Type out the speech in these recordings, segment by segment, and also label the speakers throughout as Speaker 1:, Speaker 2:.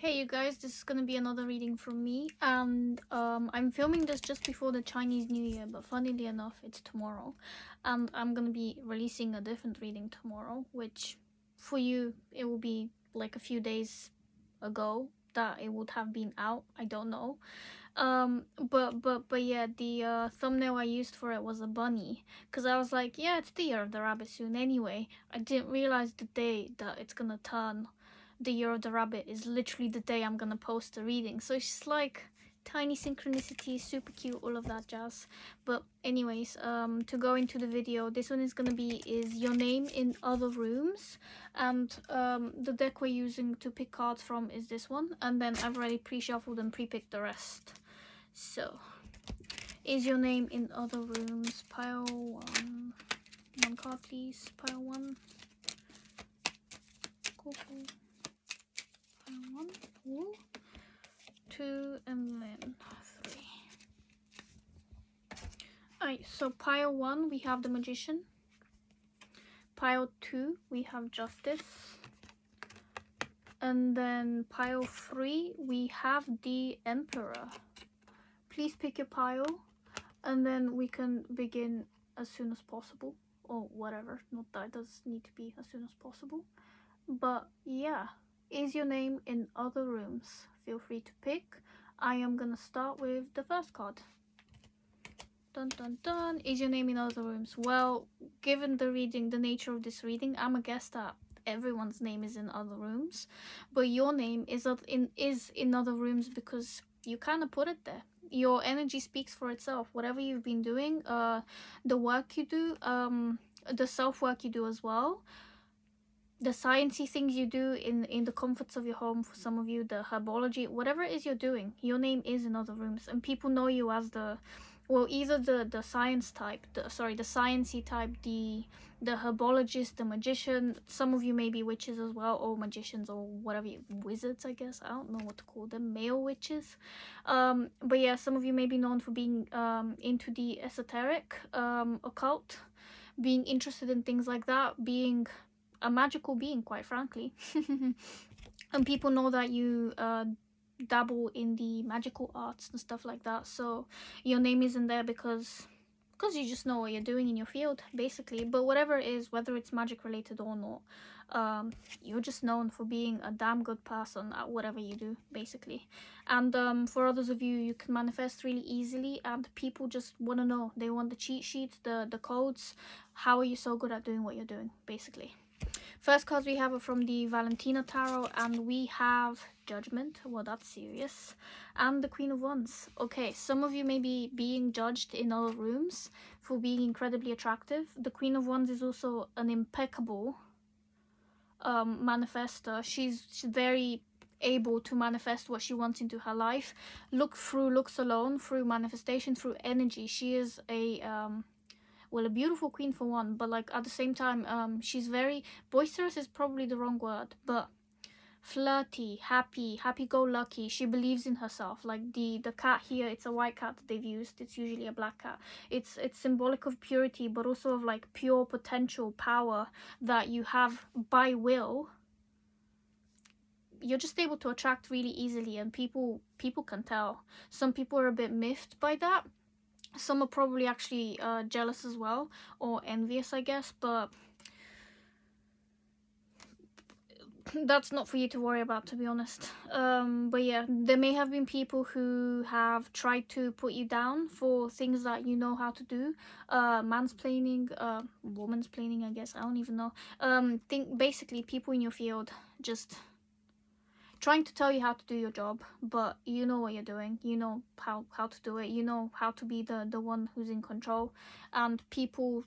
Speaker 1: Hey you guys, this is gonna be another reading from me, and I'm filming this just before the Chinese New Year, but funnily enough it's tomorrow, and I'm gonna be releasing a different reading tomorrow, which for you it will be like a few days ago that it would have been out. I don't know. But yeah, the thumbnail I used for it was a bunny, because I was like, yeah, it's the year of the rabbit soon anyway. I didn't realize the day that it's gonna turn the year of the rabbit is literally the day I'm gonna post the reading. So it's just like tiny synchronicity, super cute, all of that jazz. But anyways, to go into the video, this one is gonna be is your name in other rooms, and the deck we're using to pick cards from is this one, and then I've already pre-shuffled and pre-picked the rest. So is your name in other rooms? Pile one card please. Pile one. Cool. One, ooh, two, and then three. Alright, so pile one we have the Magician. Pile two we have Justice. And then pile three we have the Emperor. Please pick your pile, and then we can begin as soon as possible, or whatever. Not that it does need to be as soon as possible, but yeah. Is your name in other rooms? Feel free to pick. I am gonna start with the first card. Dun dun dun. Is your name in other rooms? Well, given the nature of this reading, I'm gonna guess that everyone's name is in other rooms, but your name is in other rooms because you kind of put it there. Your energy speaks for itself. Whatever you've been doing, the work you do, the self-work you do as well, the sciencey things you do in the comforts of your home, for some of you, the herbology, whatever it is you're doing, your name is in other rooms, and people know you as the, well, either the science type, the sciencey type, the herbologist, the magician. Some of you may be witches as well, or magicians, or whatever wizards, I guess. I don't know what to call them, male witches. But yeah, some of you may be known for being into the esoteric, occult, being interested in things like that, being a magical being, quite frankly. And people know that you dabble in the magical arts and stuff like that, so your name isn't there because you just know what you're doing in your field, basically. But whatever it is, whether it's magic related or not, you're just known for being a damn good person at whatever you do, basically. And for others of you, you can manifest really easily, and people just want to know. They want the cheat sheets, the codes. How are you so good at doing what you're doing, basically? First cards we have are from the Valentina Tarot, and we have Judgment. Well, that's serious. And the Queen of Wands. Okay, some of you may be being judged in other rooms for being incredibly attractive. The Queen of Wands is also an impeccable manifester. She's very able to manifest what she wants into her life. Look through looks alone, through manifestation, through energy. She is a well, a beautiful queen for one, but like at the same time, she's very boisterous is probably the wrong word, but flirty, happy-go-lucky. She believes in herself. Like the cat here, it's a white cat that they've used. It's usually a black cat. It's symbolic of purity, but also of like pure potential power that you have by will. You're just able to attract really easily, and people can tell. Some people are a bit miffed by that. Some are probably actually jealous as well, or envious, I guess, but that's not for you to worry about, to be honest. But yeah, there may have been people who have tried to put you down for things that you know how to do. Mansplaining, womansplaining, I guess. I don't even know. Basically people in your field just trying to tell you how to do your job, but you know what you're doing. You know how to do it. You know how to be the one who's in control, and people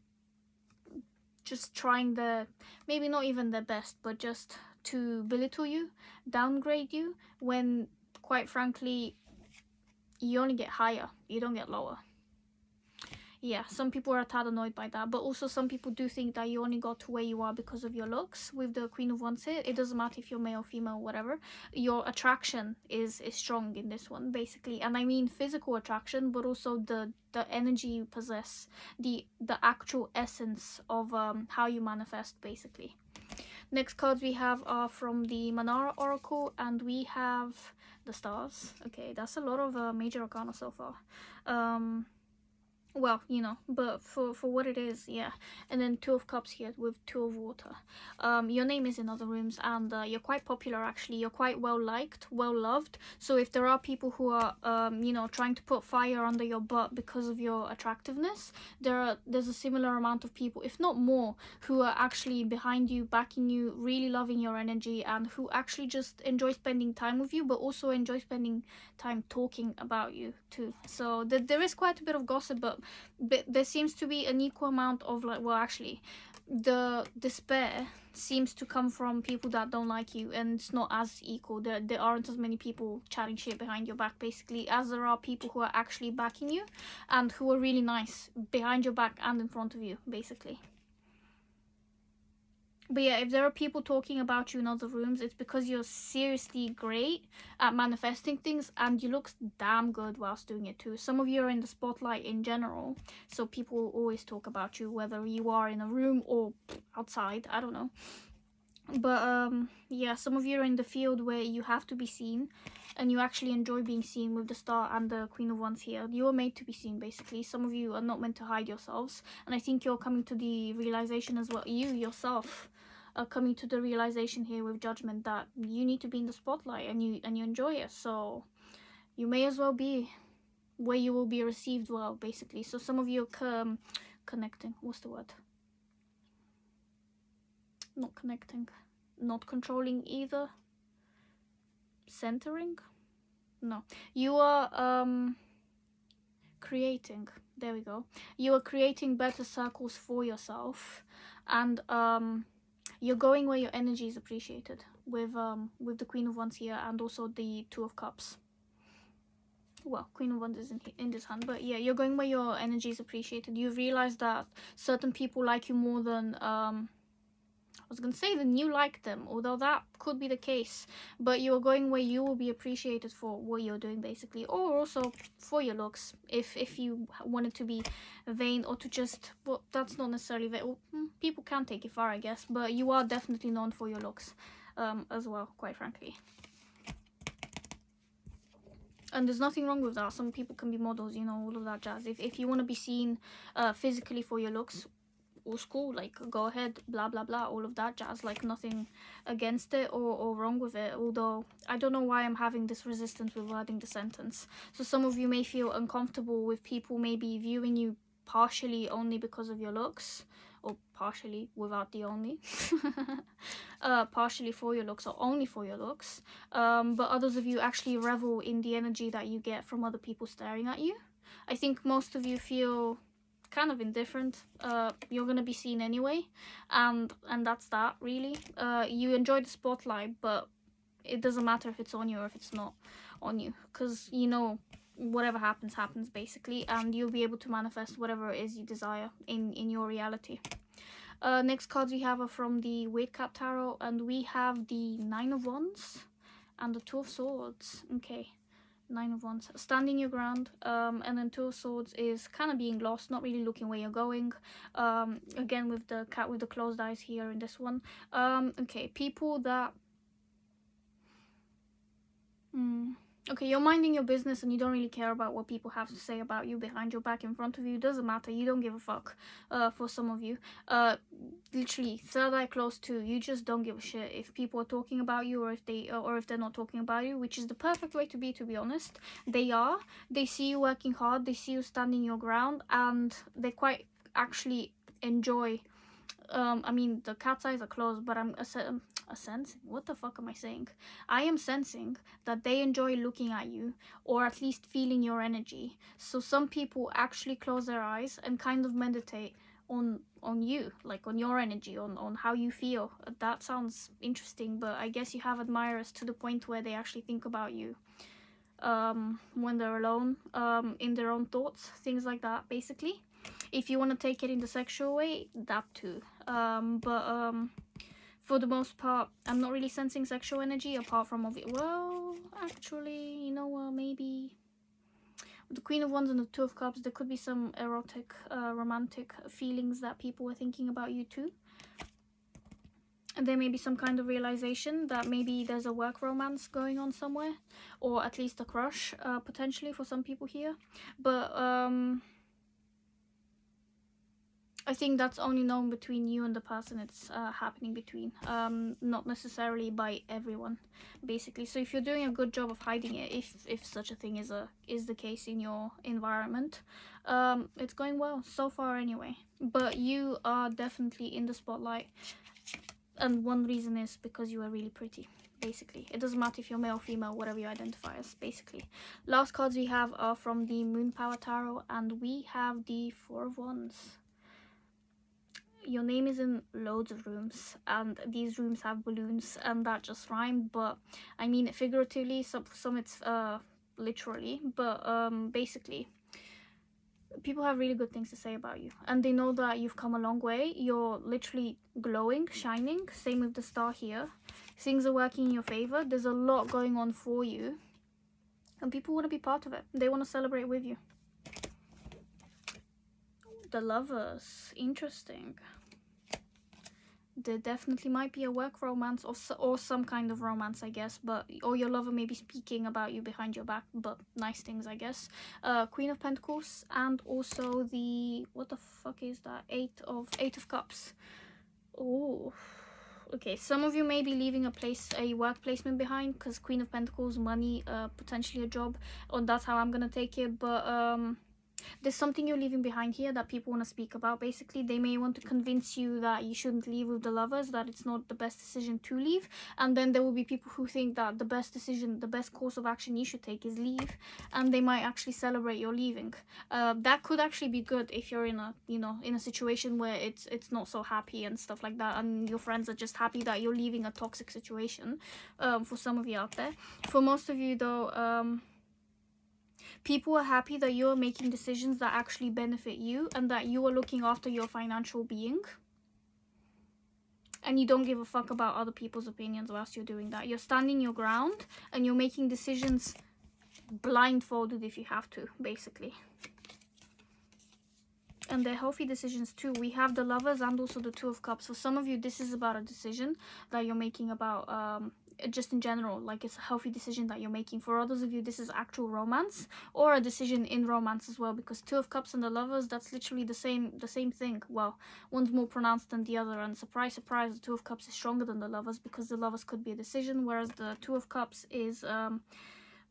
Speaker 1: just trying their, maybe not even their best, but just to belittle you, downgrade you, when quite frankly you only get higher, you don't get lower. Yeah, some people are a tad annoyed by that, but also some people do think that you only got to where you are because of your looks. With the Queen of Wands here, it doesn't matter if you're male, female, whatever. Your attraction is strong in this one, basically. And I mean physical attraction, but also the energy you possess, the actual essence of how you manifest, basically. Next cards we have are from the Manara Oracle, and we have the Stars. Okay, that's a lot of major arcana so far. Well, you know, but for what it is, yeah. And then Two of Cups here with Two of Water. Your name is in other rooms, and you're quite popular actually. You're quite well liked, well loved. So if there are people who are you know, trying to put fire under your butt because of your attractiveness, there's a similar amount of people, if not more, who are actually behind you, backing you, really loving your energy, and who actually just enjoy spending time with you, but also enjoy spending time talking about you too. So there is quite a bit of gossip, but there seems to be an equal amount of, like, well, actually the despair seems to come from people that don't like you, and it's not as equal. There aren't as many people chatting shit behind your back basically as there are people who are actually backing you and who are really nice behind your back and in front of you basically. But yeah, if there are people talking about you in other rooms, it's because you're seriously great at manifesting things, and you look damn good whilst doing it too. Some of you are in the spotlight in general, so people will always talk about you, whether you are in a room or outside, I don't know. But yeah, some of you are in the field where you have to be seen, and you actually enjoy being seen with the Star and the Queen of Wands here. You are made to be seen basically. Some of you are not meant to hide yourselves, and I think you're coming to the realization as well, you yourself are coming to the realization here with Judgment, that you need to be in the spotlight, and you enjoy it. So you may as well be where you will be received well basically. So some of you are connecting, what's the word, not connecting, not controlling either, centering, no, you are creating, there we go, you are creating better circles for yourself, and you're going where your energy is appreciated with the Queen of Wands here, and also the Two of Cups. Well, Queen of Wands is in this hand, but yeah, you're going where your energy is appreciated. You've realized that certain people like you more than I was gonna say then you like them, although that could be the case, but you're going where you will be appreciated for what you're doing basically, or also for your looks, if you wanted to be vain, or to just, well, that's not necessarily vain. Well, people can take it far, I guess, but you are definitely known for your looks as well, quite frankly. And there's nothing wrong with that. Some people can be models, you know, all of that jazz. If you want to be seen physically for your looks, or school, like, go ahead, blah blah blah, all of that jazz, like, nothing against it or wrong with it. Although I don't know why I'm having this resistance with wording the sentence. So some of you may feel uncomfortable with people maybe viewing you partially only because of your looks, or partially without the only partially for your looks or only for your looks, but others of you actually revel in the energy that you get from other people staring at you. I think most of you feel kind of indifferent. You're gonna be seen anyway, and that's that really. You enjoy the spotlight, but it doesn't matter if it's on you or if it's not on you, because you know whatever happens basically, and you'll be able to manifest whatever it is you desire in your reality. Next cards we have are from the Weight Cap Tarot, and we have the Nine of Wands and the Two of Swords. Okay, Nine of Wands, standing your ground, and then Two of Swords is kind of being lost, not really looking where you're going. Again, with the cat with the closed eyes here in this one. Okay, people that okay, you're minding your business and you don't really care about what people have to say about you behind your back, in front of you. Doesn't matter, you don't give a fuck. For some of you, literally third eye closed too, you just don't give a shit if people are talking about you, or if they're not talking about you, which is the perfect way to be honest. They see you working hard, they see you standing your ground, and they quite actually enjoy. I mean, the cat's eyes are closed, but I'm sensing, what the fuck am I saying? I am sensing that they enjoy looking at you, or at least feeling your energy. So some people actually close their eyes and kind of meditate on you, like on your energy, on how you feel. That sounds interesting, but I guess you have admirers to the point where they actually think about you when they're alone, in their own thoughts, things like that basically. If you want to take it in the sexual way, that too. For the most part, I'm not really sensing sexual energy apart from well, actually, you know what, maybe with the Queen of Wands and the Two of Cups, there could be some erotic, romantic feelings that people were thinking about you too. there may be some kind of realization that maybe there's a work romance going on somewhere, or at least a crush, potentially for some people here. But I think that's only known between you and the person it's happening between, not necessarily by everyone, basically. So if you're doing a good job of hiding it, if such a thing is the case in your environment, it's going well so far anyway. But you are definitely in the spotlight, and one reason is because you are really pretty. Basically, it doesn't matter if you're male, female, whatever you identify as. Basically, last cards we have are from the Moon Power Tarot, and we have the Four of Wands. Your name is in loads of rooms, and these rooms have balloons, and that just rhymed, but I mean it figuratively. Some it's literally, but basically people have really good things to say about you, and they know that you've come a long way. You're literally glowing, shining. Same with the star here. Things are working in your favor. There's a lot going on for you, and people want to be part of it. They want to celebrate with you. The Lovers, interesting. There definitely might be a work romance, or some kind of romance, I guess, but or your lover may be speaking about you behind your back, but nice things, I guess. Queen of Pentacles, and also the, what the fuck is that, Eight of Cups. Oh, okay, some of you may be leaving a work placement behind, because Queen of Pentacles, money, potentially a job, or that's how I'm gonna take it. But there's something you're leaving behind here that people want to speak about. Basically, they may want to convince you that you shouldn't leave with the Lovers, that it's not the best decision to leave, and then there will be people who think that the best decision, the best course of action you should take is leave, and they might actually celebrate your leaving. That could actually be good if you're in a, you know, in a situation where it's not so happy and stuff like that, and your friends are just happy that you're leaving a toxic situation. For some of you out there, for most of you though, people are happy that you're making decisions that actually benefit you, and that you are looking after your financial being, and you don't give a fuck about other people's opinions whilst you're doing that. You're standing your ground, and you're making decisions blindfolded if you have to, basically. And they're healthy decisions too. We have the Lovers and also the Two of Cups. For some of you, this is about a decision that you're making about just in general, like it's a healthy decision that you're making. For others of you, this is actual romance, or a decision in romance as well, because Two of Cups and the Lovers, that's literally the same thing. Well, one's more pronounced than the other, and surprise surprise, the Two of Cups is stronger than the Lovers, because the Lovers could be a decision, whereas the Two of Cups is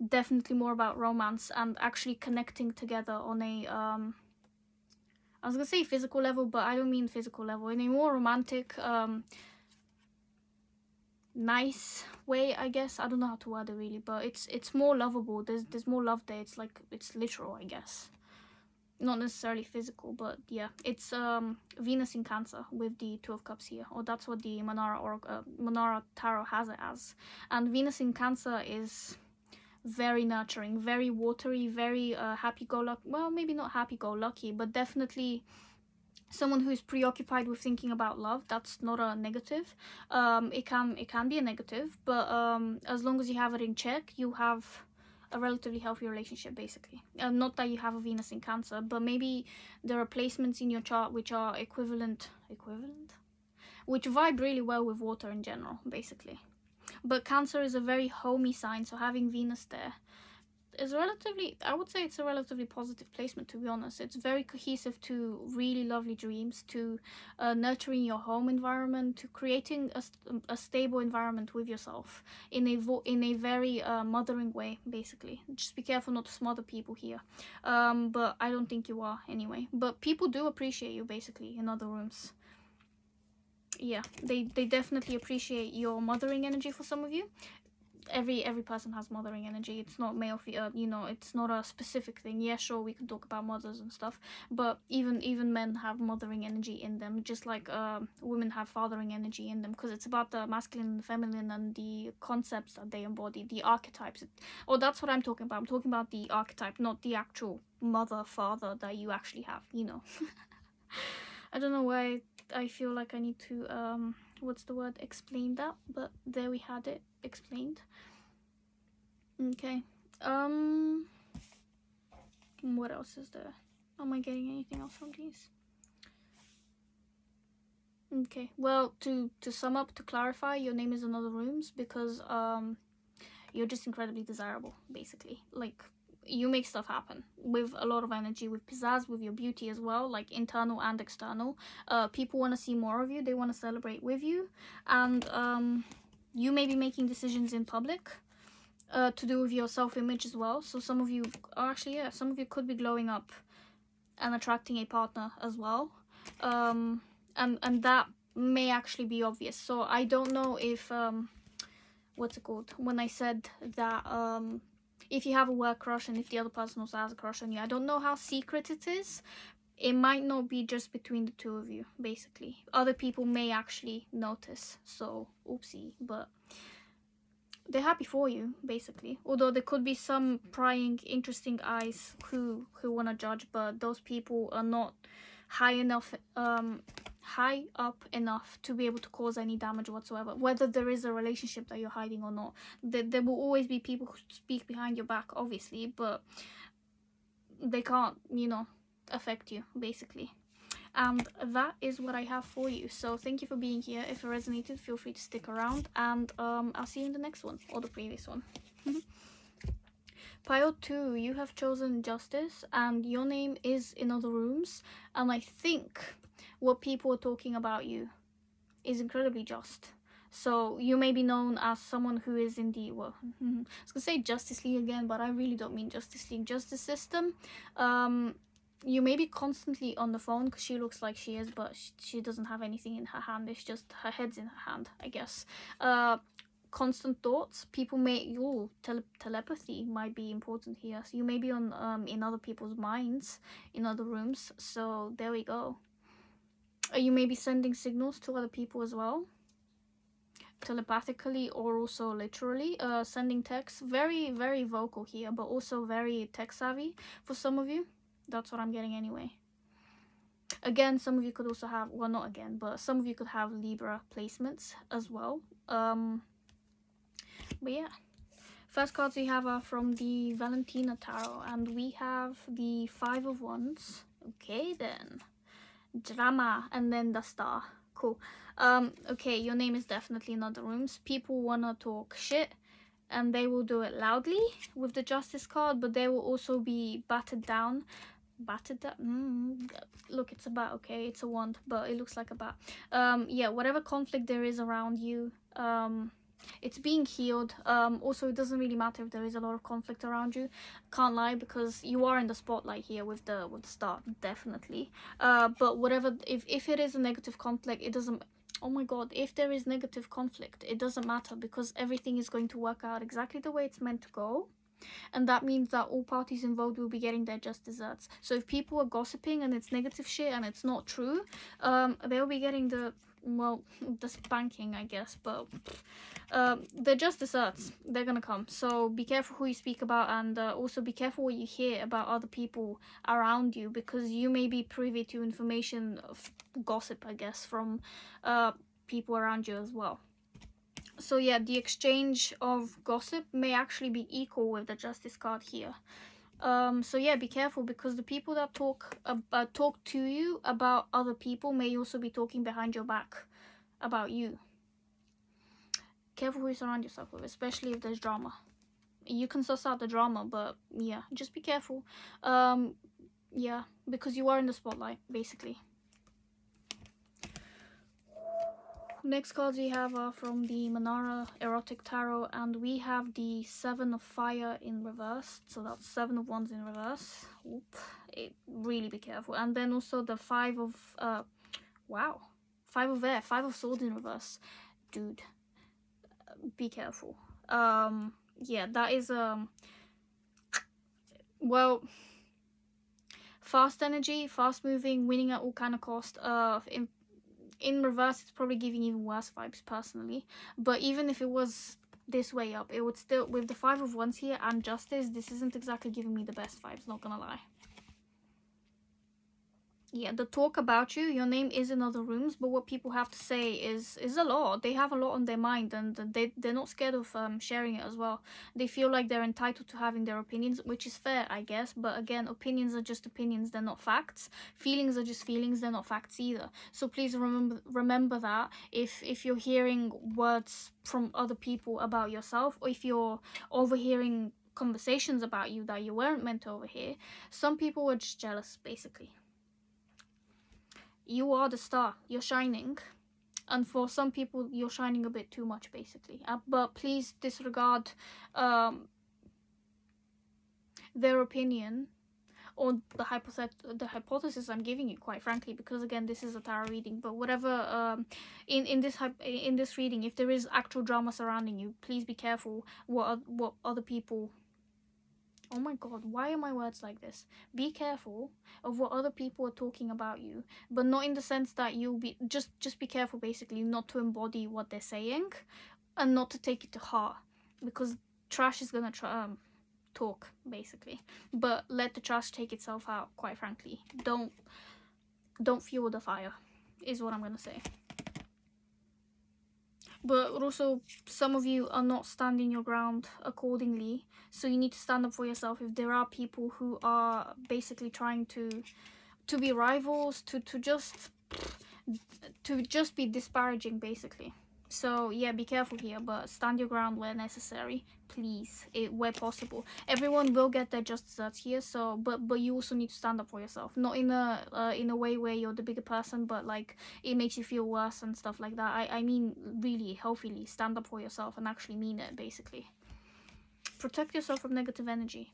Speaker 1: definitely more about romance and actually connecting together on a I was gonna say physical level, but I don't mean physical level, in a more romantic, nice way, I guess. I don't know how to word it really, but it's more lovable. There's more love there. It's like, it's literal, I guess. Not necessarily physical, but yeah, it's Venus in Cancer with the Two of Cups here, or that's what the Manara Tarot has it as. And Venus in Cancer is very nurturing, very watery, very happy-go-lucky. Well, maybe not happy-go-lucky, but definitely someone who's preoccupied with thinking about love. That's not a negative. It can be a negative, but as long as you have it in check, you have a relatively healthy relationship, basically. Not that you have a Venus in Cancer, but maybe there are placements in your chart which are equivalent, which vibe really well with water in general, basically. But Cancer is a very homey sign, so having Venus there is relatively, I would say it's a relatively positive placement, to be honest. It's very cohesive to really lovely dreams, to nurturing your home environment, to creating a stable environment with yourself in a very mothering way, basically. Just be careful not to smother people here, but I don't think you are anyway. But people do appreciate you, basically, in other rooms. Yeah, they definitely appreciate your mothering energy. For some of you, every person has mothering energy. It's not male, you know, it's not a specific thing. Yeah, sure, we can talk about mothers and stuff, but even men have mothering energy in them, just like women have fathering energy in them, because it's about the masculine and the feminine and the concepts that they embody, the archetypes. Oh, that's what I'm talking about. I'm talking about the archetype, not the actual mother, father that you actually have, you know. I don't know why I feel like I need to what's the word, explain that, but there we had it explained. Okay, what else is there? Am I getting anything else from these? Okay, well, to sum up, to clarify, your name is in other rooms because you're just incredibly desirable, basically. Like, you make stuff happen with a lot of energy, with pizzazz, with your beauty as well, like internal and external. People want to see more of you, they want to celebrate with you, and you may be making decisions in public to do with your self-image as well. So some of you, actually, yeah, some of you could be glowing up and attracting a partner as well. And that may actually be obvious. So I don't know if what's it called, when I said that if you have a work crush and if the other person also has a crush on you, I don't know how secret it is. It might not be just between the two of you, basically. Other people may actually notice, so oopsie, but they're happy for you, basically. Although there could be some prying, interesting eyes who want to judge, but those people are not high up enough to be able to cause any damage whatsoever. Whether there is a relationship that you're hiding or not, there will always be people who speak behind your back, obviously, but they can't, you know, affect you, basically. And that is what I have for you. So thank you for being here. If it resonated, feel free to stick around, and I'll see you in the next one, or the previous one. Pile 2, you have chosen Justice, and your name is in other rooms, and I think what people are talking about you is incredibly just. So you may be known as someone who is in the, well, I was gonna say Justice League again, but I really don't mean Justice League, justice system. You may be constantly on the phone, because she looks like she is, but she doesn't have anything in her hand. It's just her head's in her hand, I guess. Constant thoughts. People may, telepathy might be important here. So you may be on in other people's minds, in other rooms. So there we go. You may be sending signals to other people as well, telepathically or also literally. Sending texts. Very, very vocal here, but also very tech savvy for some of you. That's what I'm getting anyway. Again, some of you could also have, well, not again, but some of you could have Libra placements as well. But yeah, first cards we have are from the Valentina Tarot, and we have the Five of Wands. Okay, then drama, and then the Star. Cool. Okay, your name is definitely in other rooms. People wanna talk shit, and they will do it loudly with the Justice card, but they will also be battered down. Look, it's a bat. Okay, it's a wand, but it looks like a bat. Yeah, whatever conflict there is around you, it's being healed. Also, it doesn't really matter if there is a lot of conflict around you. Can't lie, because you are in the spotlight here with the Star, definitely. But whatever, if it is a negative conflict, it doesn't, oh my god, if there is negative conflict, it doesn't matter, because everything is going to work out exactly the way it's meant to go. And that means that all parties involved will be getting their just desserts. So if people are gossiping and it's negative shit and it's not true, they'll be getting the, well, the spanking, I guess, but they're just desserts. They're gonna come. So be careful who you speak about, and also be careful what you hear about other people around you, because you may be privy to information of gossip, I guess, from people around you as well. So yeah, the exchange of gossip may actually be equal with the Justice card here. So yeah, be careful, because the people that talk to you about other people may also be talking behind your back about you. Careful who you surround yourself with, especially if there's drama. You can suss out the drama, but yeah, just be careful. Yeah, because you are in the spotlight, basically. Next cards we have are from the Manara Erotic Tarot, and we have the Seven of Fire in reverse. So that's Seven of Wands in reverse. Really be careful. And then also the Five of wow, Five of Air, Five of Swords in reverse. Dude, be careful. Yeah, that is well, fast energy, fast moving, winning at all kind of cost. In reverse, it's probably giving even worse vibes personally. But even if it was this way up, it would still, with the Five of Wands here and Justice, this isn't exactly giving me the best vibes, not gonna lie. Yeah, the talk about you, your name is in other rooms, but what people have to say is a lot. They have a lot on their mind, and they're not scared of sharing it as well. They feel like they're entitled to having their opinions, which is fair, I guess. But again, opinions are just opinions; they're not facts. Feelings are just feelings; they're not facts either. So please remember that if you're hearing words from other people about yourself, or if you're overhearing conversations about you that you weren't meant to overhear, some people are just jealous, basically. You are the star, you're shining, and for some people you're shining a bit too much, basically. But please disregard their opinion or the hypothesis I'm giving you, quite frankly, because again, this is a tarot reading. But whatever, in this reading, if there is actual drama surrounding you, please be careful what other people. Oh my god, why are my words like this? Be careful of what other people are talking about you, but not in the sense that you'll be just be careful, basically, not to embody what they're saying and not to take it to heart, because trash is gonna talk, basically. But let the trash take itself out, quite frankly. Don't fuel the fire, is what I'm gonna say. But also, some of you are not standing your ground accordingly, so you need to stand up for yourself. If there are people who are basically trying to be rivals, to just be disparaging, basically. So yeah, be careful here, but stand your ground where necessary, please, where possible. Everyone will get their just desserts here, so but you also need to stand up for yourself, not in a way where you're the bigger person, but like it makes you feel worse and stuff like that. I mean, really healthily stand up for yourself and actually mean it, basically. Protect yourself from negative energy.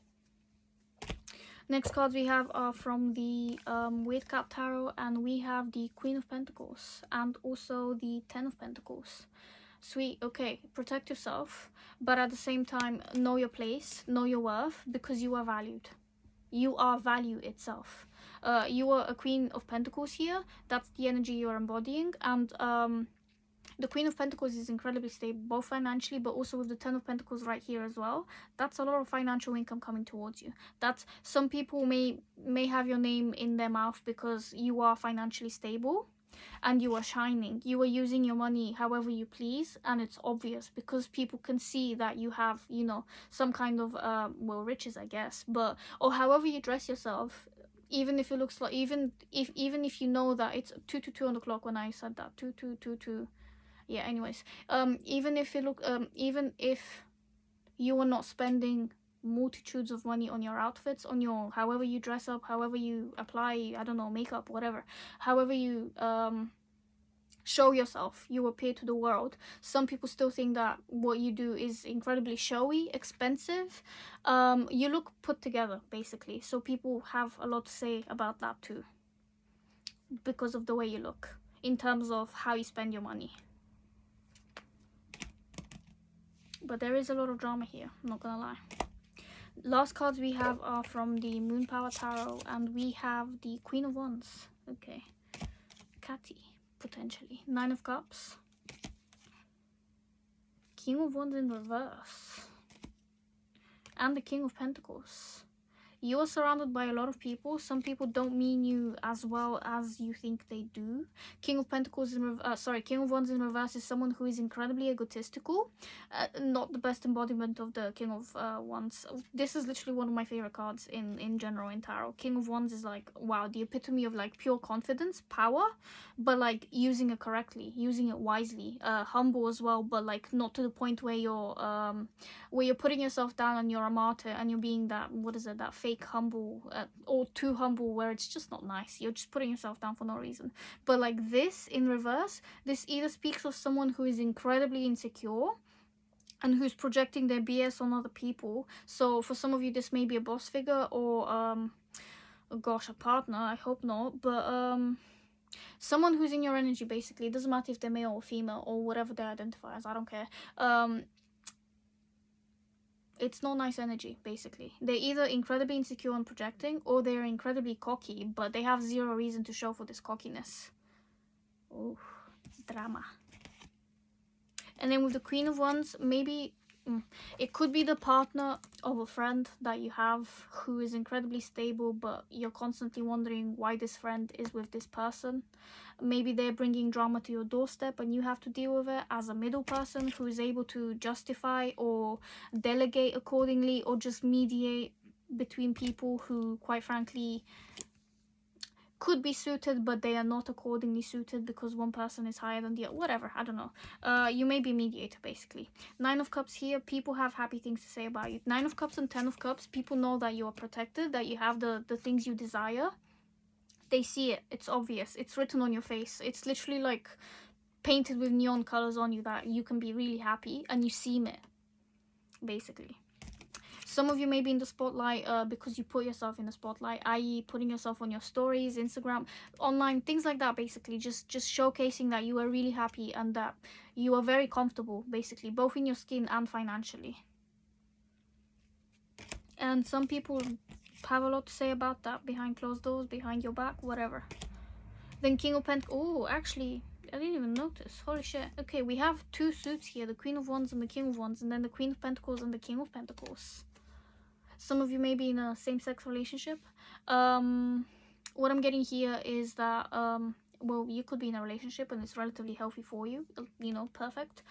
Speaker 1: Next cards we have are from the Weird Cat Tarot, and we have the Queen of Pentacles and also the Ten of Pentacles. Sweet, okay, protect yourself, but at the same time, know your place, know your worth, because you are valued. You are value itself. You are a Queen of Pentacles here. That's the energy you're embodying, and the Queen of Pentacles is incredibly stable, both financially, but also with the Ten of Pentacles right here as well. That's a lot of financial income coming towards you. That's, some people may have your name in their mouth because you are financially stable and you are shining. You are using your money however you please, and it's obvious because people can see that you have, you know, some kind of well, riches, I guess, but or however you dress yourself. Even if it looks like, even if you know that it's 2 on the clock when I said that, 2. Yeah, anyways, even if you are not spending multitudes of money on your outfits, on your, however you dress up, however you apply, I don't know, makeup, whatever, however you show yourself, you appear to the world, some people still think that what you do is incredibly showy, expensive. You look put together, basically, so people have a lot to say about that too, because of the way you look, in terms of how you spend your money. But there is a lot of drama here, I'm not gonna lie. Last cards we have are from the Moon Power Tarot, and we have the Queen of Wands. Okay, Catty, potentially. Nine of Cups, King of Wands in reverse, and the King of Pentacles. You are surrounded by a lot of people. Some people don't mean you as well as you think they do. King of Pentacles in King of Wands in reverse is someone who is incredibly egotistical. Not the best embodiment of the King of Wands. This is literally one of my favorite cards in general in tarot. King of Wands is like, wow, the epitome of like pure confidence, power, but like using it correctly, using it wisely. Humble as well, but like not to the point where you're putting yourself down and you're a martyr and you're being that, what is it, that fake humble, or too humble, where it's just not nice. You're just putting yourself down for no reason. But like this in reverse, this either speaks of someone who is incredibly insecure and who's projecting their BS on other people. So for some of you, this may be a boss figure or oh gosh, a partner. I hope not, but someone who's in your energy, basically. It doesn't matter if they're male or female or whatever they identify as, I don't care. It's not nice energy, basically. They're either incredibly insecure and projecting, or they're incredibly cocky, but they have zero reason to show for this cockiness. Oh, drama. And then with the Queen of Wands, maybe It could be the partner of a friend that you have who is incredibly stable, but you're constantly wondering why this friend is with this person. Maybe they're bringing drama to your doorstep and you have to deal with it as a middle person who is able to justify or delegate accordingly, or just mediate between people who, quite frankly, could be suited but they are not accordingly suited because one person is higher than the other. Whatever, I don't know. You may be a mediator, basically. 9 of Cups here, people have happy things to say about you. 9 of Cups and 10 of Cups, people know that you are protected, that you have the things you desire. They see it, it's obvious, it's written on your face, it's literally like painted with neon colors on you that you can be really happy, and you seem it, basically. Some of you may be in the spotlight because you put yourself in the spotlight, i.e. putting yourself on your stories, Instagram, online, things like that, basically. Just showcasing that you are really happy and that you are very comfortable, basically, both in your skin and financially. And some people have a lot to say about that behind closed doors, behind your back, whatever. Then King of Pentacles. Oh, actually, I didn't even notice. Holy shit. Okay, we have 2 suits here, the Queen of Wands and the King of Wands, and then the Queen of Pentacles and the King of Pentacles. Some of you may be in a same-sex relationship. What I'm getting here is that, well, you could be in a relationship and it's relatively healthy for you. You know, perfect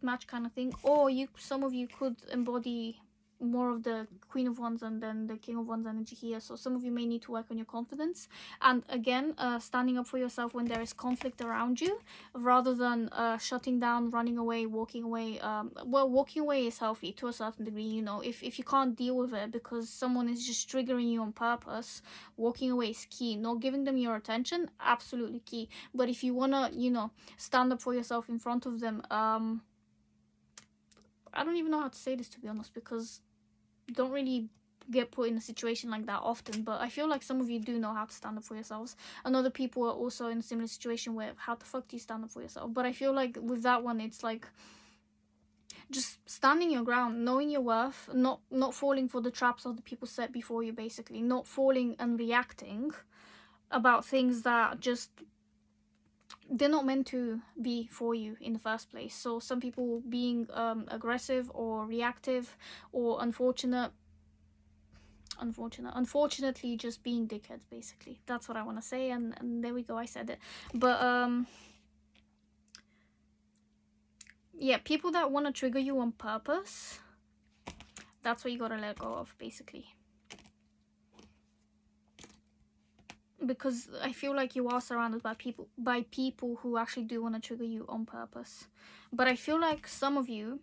Speaker 1: match kind of thing. Or some of you could embody more of the Queen of Wands and then the King of Wands energy here. So some of you may need to work on your confidence. And again, standing up for yourself when there is conflict around you, rather than shutting down, running away, walking away. Well, walking away is healthy to a certain degree, you know. If you can't deal with it because someone is just triggering you on purpose, walking away is key. Not giving them your attention, absolutely key. But if you wanna, you know, stand up for yourself in front of them, I don't even know how to say this, to be honest, because don't really get put in a situation like that often, but I feel like some of you do know how to stand up for yourselves, and other people are also in a similar situation where how the fuck do you stand up for yourself? But I feel like with that one, it's like just standing your ground, knowing your worth, not falling for the traps of the people set before you, basically, not falling and reacting about things that just they're not meant to be for you in the first place. So some people being aggressive or reactive or unfortunately just being dickheads, basically. That's what I want to say, and there we go, I said it. But yeah, people that want to trigger you on purpose, that's what you gotta let go of, basically. Because I feel like you are surrounded by people who actually do want to trigger you on purpose. But I feel like some of you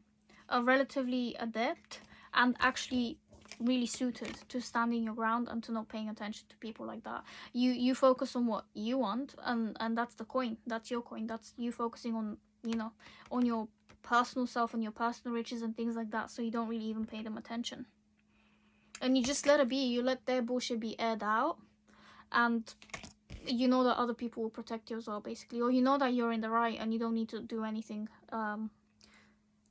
Speaker 1: are relatively adept and actually really suited to standing your ground and to not paying attention to people like that. You focus on what you want, and that's the coin. That's your coin. That's you focusing on, you know, on your personal self and your personal riches and things like that, so you don't really even pay them attention. And you just let it be. You let their bullshit be aired out, and you know that other people will protect you as well, basically. Or you know that you're in the right and you don't need to do anything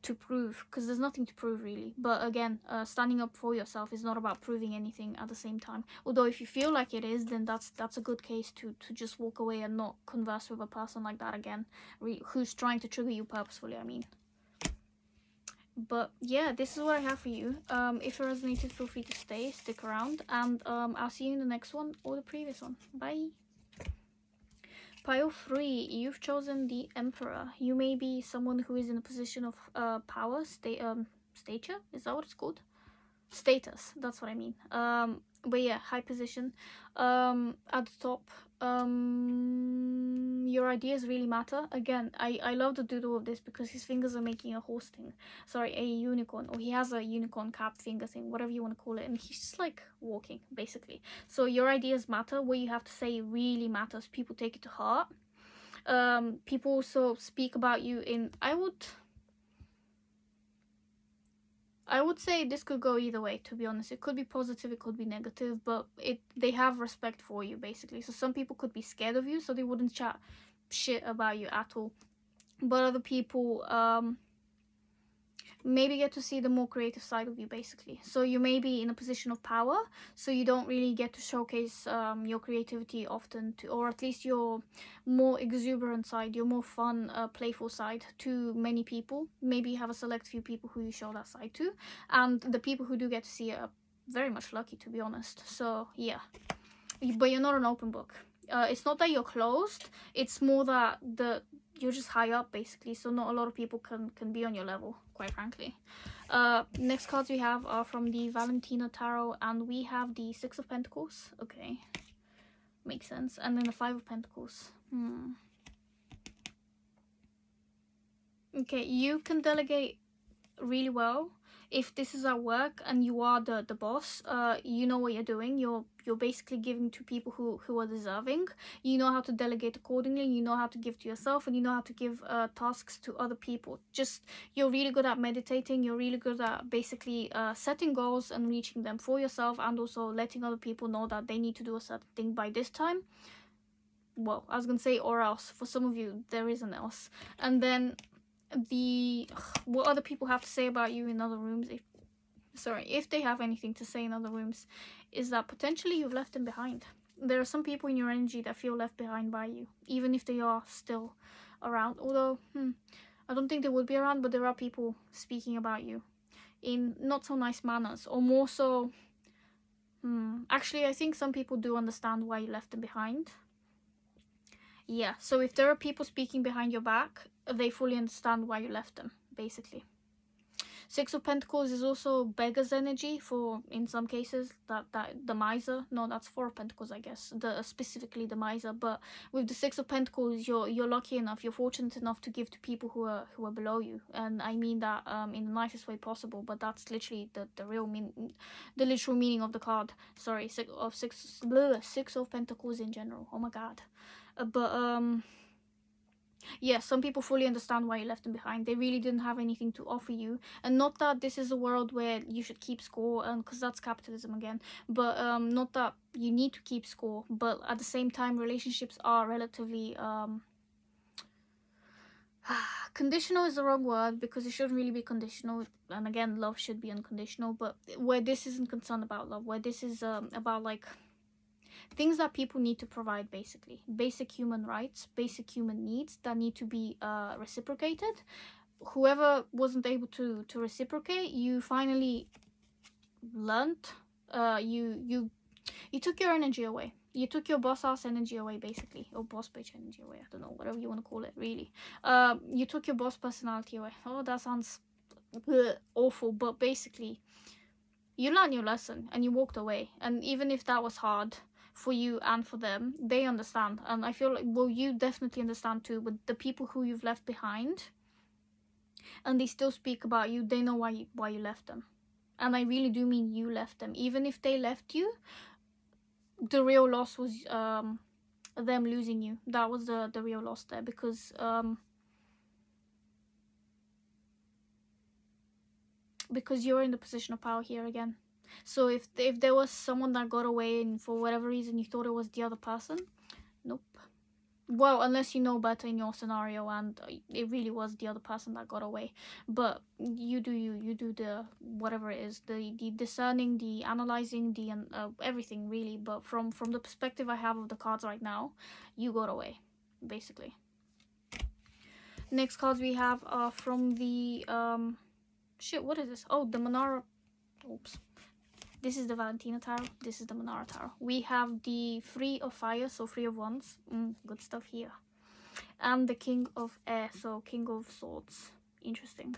Speaker 1: to prove, because there's nothing to prove, really. But again, standing up for yourself is not about proving anything at the same time. Although if you feel like it is, then that's a good case to just walk away and not converse with a person like that again, who's trying to trigger you purposefully, I mean. But yeah, this is what I have for you. If it resonated, feel free to stick around, and I'll see you in the next one or the previous one. Bye. Pile 3, you've chosen the Emperor. You may be someone who is in a position of power, stature, is that what it's called? Status, that's what I mean. But yeah, high position. At the top, your ideas really matter. Again, I love the doodle of this because his fingers are making a horse thing. Sorry, a unicorn, or he has a unicorn capped finger thing, whatever you want to call it, and he's just like walking, basically. So your ideas matter. What you have to say really matters. People take it to heart. People also speak about you in, I would say this could go either way, to be honest. It could be positive, it could be negative, but they have respect for you, basically. So some people could be scared of you, so they wouldn't chat shit about you at all. But other people, maybe get to see the more creative side of you, basically. So you may be in a position of power, so you don't really get to showcase your creativity often, or at least your more exuberant side, your more fun, playful side to many people. Maybe you have a select few people who you show that side to, and the people who do get to see it are very much lucky, to be honest. So yeah, but you're not an open book. It's not that you're closed, it's more that you're just high up, basically, so not a lot of people can be on your level, quite frankly. Next cards we have are from the Valentina Tarot, and we have the Six of Pentacles. Okay, makes sense. And then the Five of Pentacles. Okay, you can delegate really well if this is at work and you are the boss. You know what you're doing. You're basically giving to people who are deserving. You know how to delegate accordingly, you know how to give to yourself, and you know how to give tasks to other people. Just, you're really good at meditating, you're really good at basically setting goals and reaching them for yourself, and also letting other people know that they need to do a certain thing by this time. Well, I was gonna say or else. For some of you there is an else. And then what other people have to say about you in other rooms, if they have anything to say in other rooms, is that potentially you've left them behind. There are some people in your energy that feel left behind by you, even if they are still around. Although I don't think they would be around, but there are people speaking about you in not so nice manners, or more so actually I think some people do understand why you left them behind. Yeah, so if there are people speaking behind your back, they fully understand why you left them, basically. Six of Pentacles is also beggar's energy for, in some cases, that the miser. No, that's Four of Pentacles, I guess. Specifically the miser. But with the Six of Pentacles, you're lucky enough, you're fortunate enough to give to people who are below you, and I mean that in the nicest way possible. But that's literally the literal meaning of the card. Sorry, Six of Pentacles in general. Oh my god. Yeah, some people fully understand why you left them behind. They really didn't have anything to offer you. And not that this is a world where you should keep score, because that's capitalism again. But not that you need to keep score. But at the same time, relationships are relatively... conditional is the wrong word, because it shouldn't really be conditional. And again, love should be unconditional. But where this isn't concerned about love, where this is about, like, things that people need to provide, basically. Basic human rights, basic human needs that need to be reciprocated. Whoever wasn't able to reciprocate, you finally learnt. You took your energy away. You took your boss ass energy away, basically. Or boss bitch energy away. I don't know, whatever you want to call it, really. You took your boss personality away. Oh, that sounds awful, but basically, you learned your lesson and you walked away. And even if that was hard for you and for them, they understand. And I feel like, well, you definitely understand too, but the people who you've left behind, and they still speak about you, they know why you left them. And I really do mean you left them. Even if they left you, the real loss was them losing you. That was the real loss there, because you're in the position of power here again. So if there was someone that got away and for whatever reason you thought it was the other person, nope. Well, unless you know better in your scenario and it really was the other person that got away. But you do the whatever it is, the discerning, the analyzing, the everything really. But from the perspective I have of the cards right now, you got away, basically. Next cards we have are from the shit, what is this? Oh, the Monara. Oops. This is the Valentina Tarot. This is the Monara Tarot. We have the Three of Fire, so Three of Wands. Good stuff here. And the King of Air, so King of Swords. Interesting.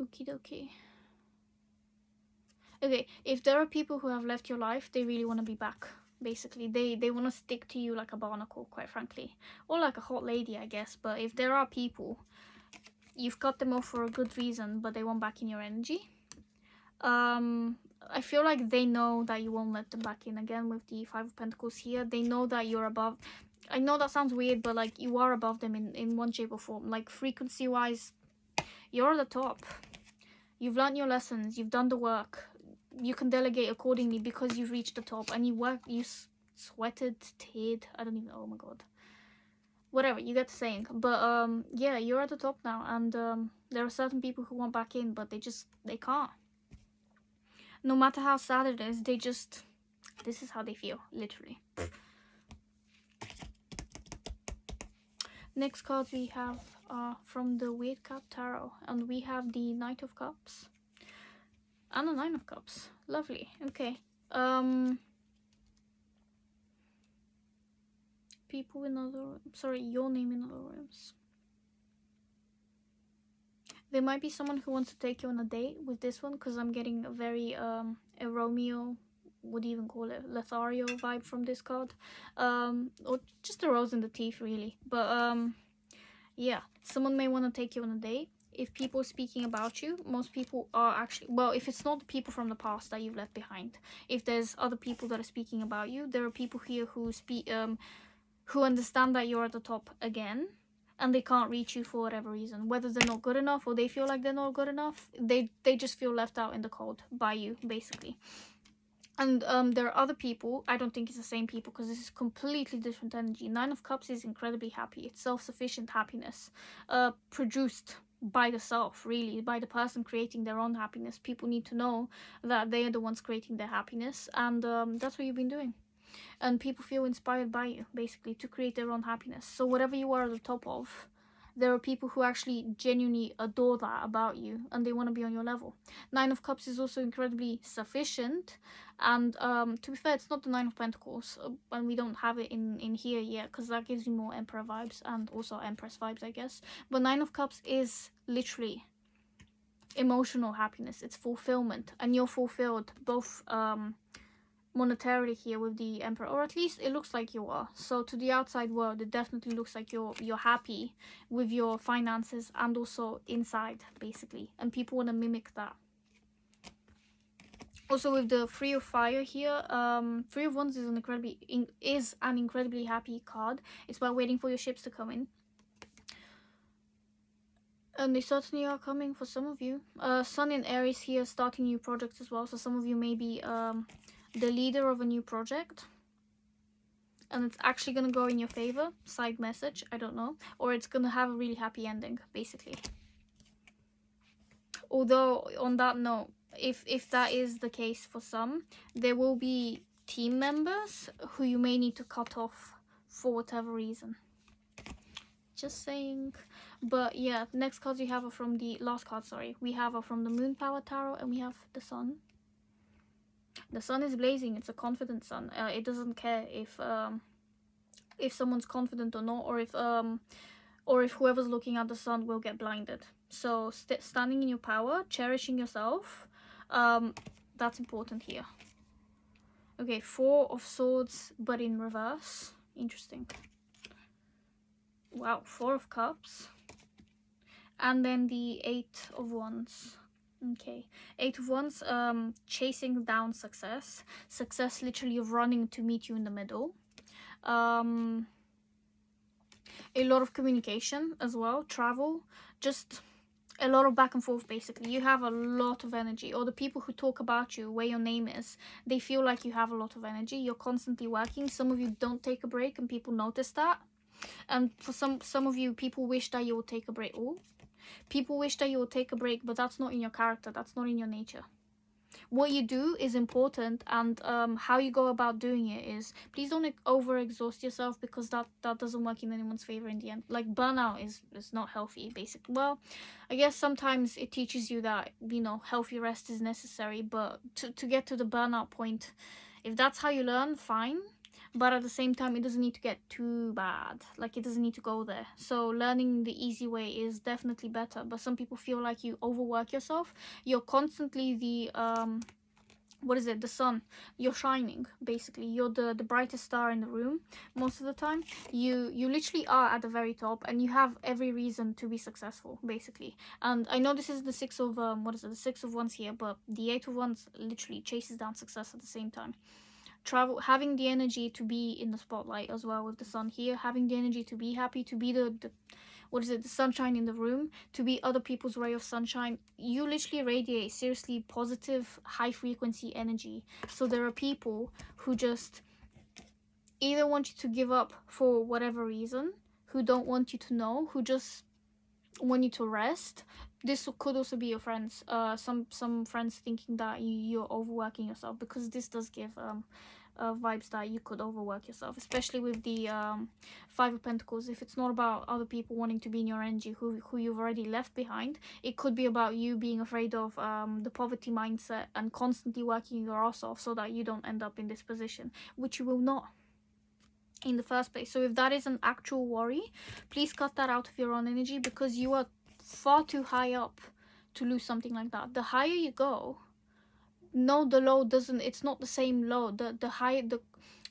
Speaker 1: Okie dokie. Okay, if there are people who have left your life, they really want to be back. Basically, they want to stick to you like a barnacle, quite frankly. Or like a hot lady, I guess. But if there are people, you've cut them off for a good reason, but they want back in your energy. I feel like they know that you won't let them back in again with the Five of Pentacles here. They know that you're above. I know that sounds weird, but like you are above them in one shape or form. Like frequency wise, you're at the top. You've learned your lessons. You've done the work. You can delegate accordingly because you've reached the top and you sweated, teared. I don't even know. Oh my god. whatever, you get the saying. But yeah, you're at the top now, and there are certain people who want back in, but they can't. No matter how sad it is, this is how they feel, literally. Next cards we have are from the Weird Cat Tarot, and we have the Knight of Cups and the Nine of Cups. Lovely. Okay. People in other, sorry, your name in other rooms. There might be someone who wants to take you on a date with this one, because I'm getting a very a Romeo, what do you even call it, Lothario vibe from this card, or just a rose in the teeth, really. But yeah, someone may want to take you on a date. If people are speaking about you, most people are actually, well, if it's not the people from the past that you've left behind, if there's other people that are speaking about you, there are people here who who understand that you're at the top again, and they can't reach you for whatever reason, whether they're not good enough or they feel like they're not good enough. They just feel left out in the cold by you, basically. And there are other people, I don't think it's the same people, because this is completely different energy. Nine of Cups is incredibly happy. It's self-sufficient happiness, produced by the self, really, by the person creating their own happiness. People need to know that they are the ones creating their happiness, and that's what you've been doing. And people feel inspired by you, basically, to create their own happiness. So whatever you are at the top of, there are people who actually genuinely adore that about you, and they want to be on your level. Nine of Cups is also incredibly sufficient, and to be fair, it's not the Nine of Pentacles, and we don't have it in here yet, because that gives you more Emperor vibes, and also Empress vibes, I guess. But Nine of Cups is literally emotional happiness. It's fulfillment, and you're fulfilled both monetarily here with the Emperor, or at least it looks like you are. So to the outside world, it definitely looks like you're happy with your finances, and also inside, basically, and people want to mimic that. Also with the Three of Fire here, Three of Wands is an incredibly happy card. It's about waiting for your ships to come in, and they certainly are coming for some of you. Sun in Aries here, starting new projects as well, so some of you may be the leader of a new project, and it's actually gonna go in your favor. Side message, I don't know, or it's gonna have a really happy ending, basically. Although on that note, if that is the case for some, there will be team members who you may need to cut off for whatever reason. Just saying. But yeah, next cards we have are from the last card, sorry, we have are from the Moon Power Tarot, and we have the Sun. The sun is blazing. It's a confident sun. It doesn't care if someone's confident or not, or if whoever's looking at the sun will get blinded. So standing in your power, cherishing yourself, that's important here. Okay, Four of Swords, but in reverse. Interesting. Wow, Four of Cups, and then the Eight of Wands. Okay, Eight of Wands, chasing down success. Success literally running to meet you in the middle. A lot of communication as well, travel, just a lot of back and forth, basically. You have a lot of energy, or the people who talk about you, where your name is, they feel like you have a lot of energy. You're constantly working. Some of you don't take a break, and people notice that. And for some of you, people wish that you would take a break. Ooh. People wish that you would take a break, but that's not in your character. That's not in your nature. What you do is important, and how you go about doing it is, please don't overexhaust yourself, because that doesn't work in anyone's favor in the end. Like, burnout is not healthy, basically. Well, I guess sometimes it teaches you that, you know, healthy rest is necessary, but to get to the burnout point, if that's how you learn, fine. But at the same time, it doesn't need to get too bad. Like, it doesn't need to go there. So learning the easy way is definitely better. But some people feel like you overwork yourself. You're constantly the what is it, the sun. You're shining, basically. You're the brightest star in the room most of the time. You literally are at the very top, and you have every reason to be successful, basically. And I know this is the Six of what is it, the Six of Wands here, but the Eight of Wands literally chases down success at the same time. Travel, having the energy to be in the spotlight as well with the sun here, having the energy to be happy, to be the what is it, the sunshine in the room, to be other people's ray of sunshine. You literally radiate seriously positive, high frequency energy. So there are people who just either want you to give up for whatever reason, who don't want you to know, who just want you to rest. This could also be your friends, some friends thinking that you're overworking yourself, because this does give vibes that you could overwork yourself, especially with the Five of Pentacles. If it's not about other people wanting to be in your energy who you've already left behind, it could be about you being afraid of the poverty mindset and constantly working your ass off so that you don't end up in this position, which you will not in the first place. So if that is an actual worry, please cut that out of your own energy, because you are far too high up to lose something like that. The higher you go, no, the low doesn't, it's not the same low.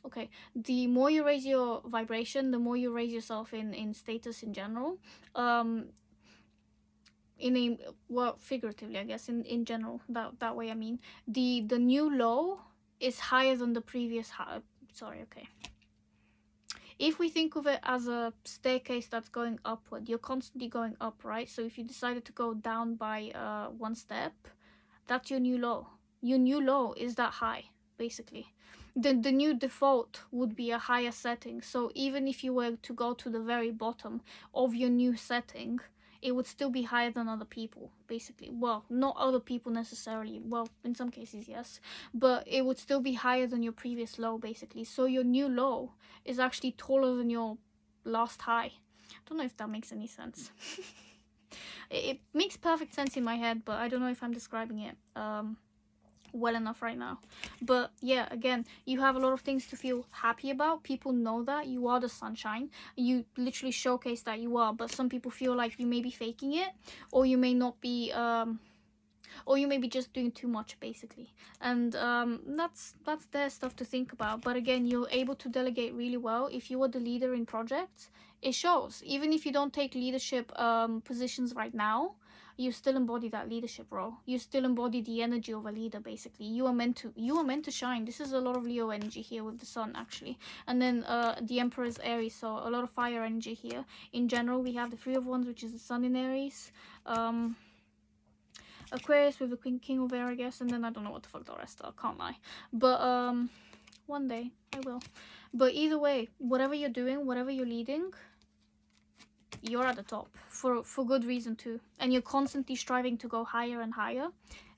Speaker 1: Okay, the more you raise your vibration, the more you raise yourself in status in general, in a, well, figuratively, I guess, in general, that way I mean, the new low is higher than the previous high. Sorry, okay. If we think of it as a staircase that's going upward, you're constantly going up, right? So if you decided to go down by one step, that's your new low. Your new low is that high, basically. The new default would be a higher setting. So even if you were to go to the very bottom of your new setting, it would still be higher than other people, basically. Well, not other people necessarily. Well, in some cases, yes. But it would still be higher than your previous low, basically. So your new low is actually taller than your last high. I don't know if that makes any sense. It makes perfect sense in my head, but I don't know if I'm describing it well enough right now. But yeah, again, you have a lot of things to feel happy about. People know that you are the sunshine. You literally showcase that you are, but some people feel like you may be faking it, or you may not be or you may be just doing too much, basically. And that's their stuff to think about. But again, you're able to delegate really well. If you are the leader in projects, it shows. Even if you don't take leadership positions right now, you still embody that leadership role. You still embody the energy of a leader, basically. You are meant to shine. This is a lot of Leo energy here with the sun, actually. And then the Emperor is Aries, so a lot of fire energy here. In general, we have the Three of Wands, which is the sun in Aries. Aquarius with the King of Air, I guess, and then I don't know what the fuck the rest are, can't lie. But one day I will. But either way, whatever you're doing, whatever you're leading, you're at the top for good reason too. And you're constantly striving to go higher and higher,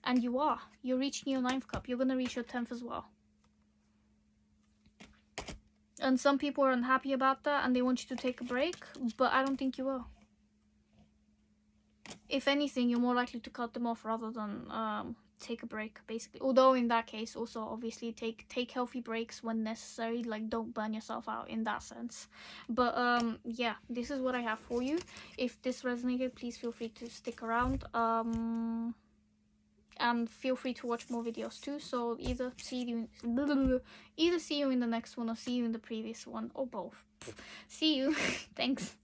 Speaker 1: and you're reaching your 9th cup. You're gonna reach your 10th as well. And some people are unhappy about that and they want you to take a break, but I don't think you will. If anything, you're more likely to cut them off rather than take a break, basically. Although in that case, also obviously take healthy breaks when necessary. Like, don't burn yourself out in that sense. But yeah, this is what I have for you. If this resonated, please feel free to stick around. And feel free to watch more videos too. So either see you in the next one, or see you in the previous one, or both. See you. Thanks.